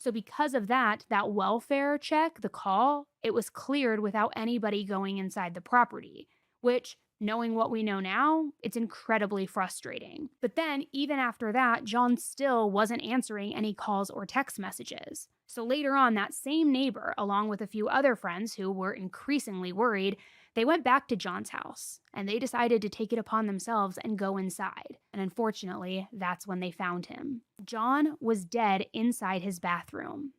So because of that, that welfare check, the call, it was cleared without anybody going inside the property, which, knowing what we know now, it's incredibly frustrating. But then, even after that, John still wasn't answering any calls or text messages. So later on, that same neighbor, along with a few other friends who were increasingly worried, they went back to John's house and they decided to take it upon themselves and go inside. And unfortunately, that's when they found him. John was dead inside his bathroom.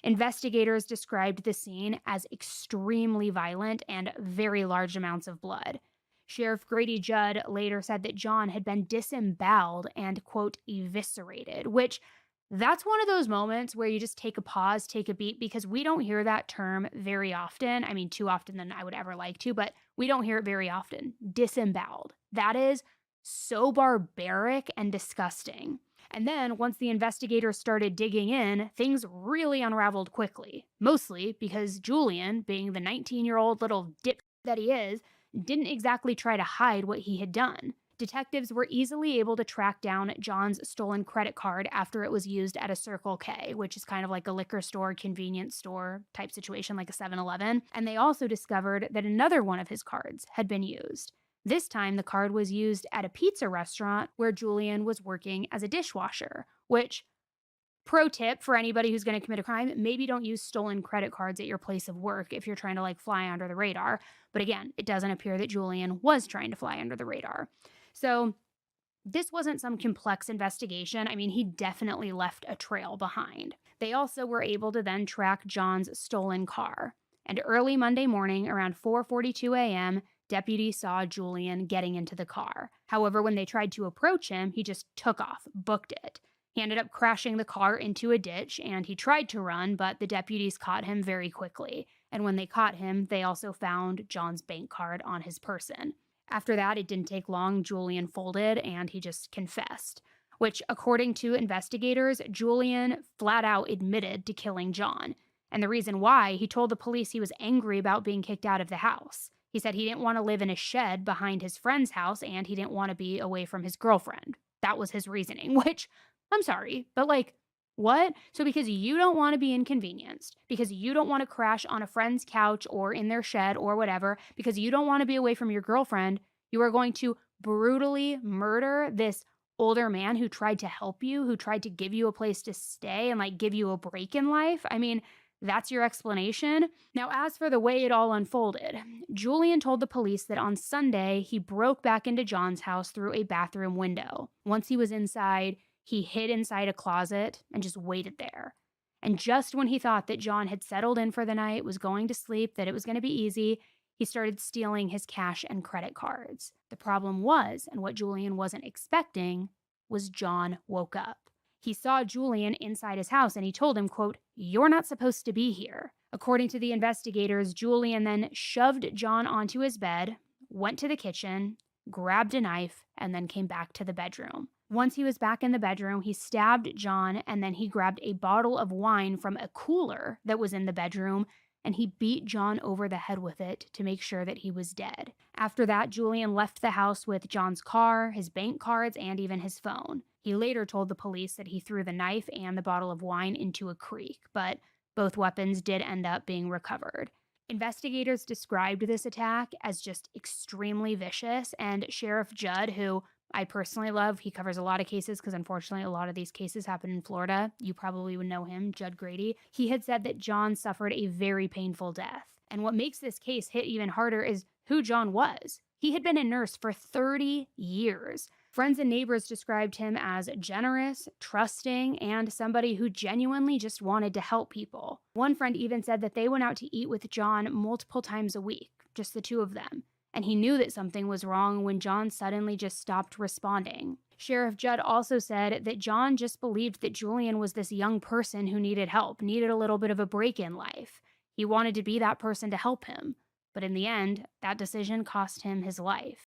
Investigators described the scene as extremely violent and very large amounts of blood. Sheriff Grady Judd later said that John had been disemboweled and, quote, eviscerated, which that's one of those moments where you just take a pause, take a beat, because we don't hear that term very often. I mean, too often than I would ever like to, but we don't hear it very often. Disemboweled. That is so barbaric and disgusting. And then once the investigators started digging in, things really unraveled quickly. Mostly because Julian, being the 19-year-old little dip that he is, didn't exactly try to hide what he had done. Detectives were easily able to track down John's stolen credit card after it was used at a Circle K, which is kind of like a liquor store, convenience store type situation, like a 7-Eleven. And they also discovered that another one of his cards had been used. This time, the card was used at a pizza restaurant where Julian was working as a dishwasher, which, pro tip for anybody who's going to commit a crime, maybe don't use stolen credit cards at your place of work if you're trying to like fly under the radar. But again, it doesn't appear that Julian was trying to fly under the radar. So this wasn't some complex investigation. I mean, he definitely left a trail behind. They also were able to then track John's stolen car. And early Monday morning, around 4:42 a.m., deputies saw Julian getting into the car. However, when they tried to approach him, he just took off, booked it. He ended up crashing the car into a ditch, and he tried to run, but the deputies caught him very quickly. And when they caught him, they also found John's bank card on his person. After that, it didn't take long. Julian folded and he just confessed, which, according to investigators, Julian flat out admitted to killing John. And the reason why, he told the police he was angry about being kicked out of the house. He said he didn't want to live in a shed behind his friend's house and he didn't want to be away from his girlfriend. That was his reasoning, which, I'm sorry, but like, what? So because you don't want to be inconvenienced, because you don't want to crash on a friend's couch or in their shed or whatever, because you don't want to be away from your girlfriend, you are going to brutally murder this older man who tried to help you, who tried to give you a place to stay and like give you a break in life? I mean, that's your explanation? Now, as for the way it all unfolded, Julian told the police that on Sunday, he broke back into John's house through a bathroom window. Once he was inside, he hid inside a closet and just waited there. And just when he thought that John had settled in for the night, was going to sleep, that it was going to be easy, he started stealing his cash and credit cards. The problem was, and what Julian wasn't expecting, was John woke up. He saw Julian inside his house and he told him, quote, "You're not supposed to be here." According to the investigators, Julian then shoved John onto his bed, went to the kitchen, grabbed a knife, and then came back to the bedroom. Once he was back in the bedroom, he stabbed John and then he grabbed a bottle of wine from a cooler that was in the bedroom and he beat John over the head with it to make sure that he was dead. After that, Julian left the house with John's car, his bank cards, and even his phone. He later told the police that he threw the knife and the bottle of wine into a creek, but both weapons did end up being recovered. Investigators described this attack as just extremely vicious, and Sheriff Judd, who I personally love, he covers a lot of cases because unfortunately a lot of these cases happen in Florida. You probably would know him, Judd Grady. He had said that John suffered a very painful death. And what makes this case hit even harder is who John was. He had been a nurse for 30 years. Friends and neighbors described him as generous, trusting, and somebody who genuinely just wanted to help people. One friend even said that they went out to eat with John multiple times a week, just the two of them. And he knew that something was wrong when John suddenly just stopped responding. Sheriff Judd also said that John just believed that Julian was this young person who needed help, needed a little bit of a break in life. He wanted to be that person to help him. But in the end, that decision cost him his life.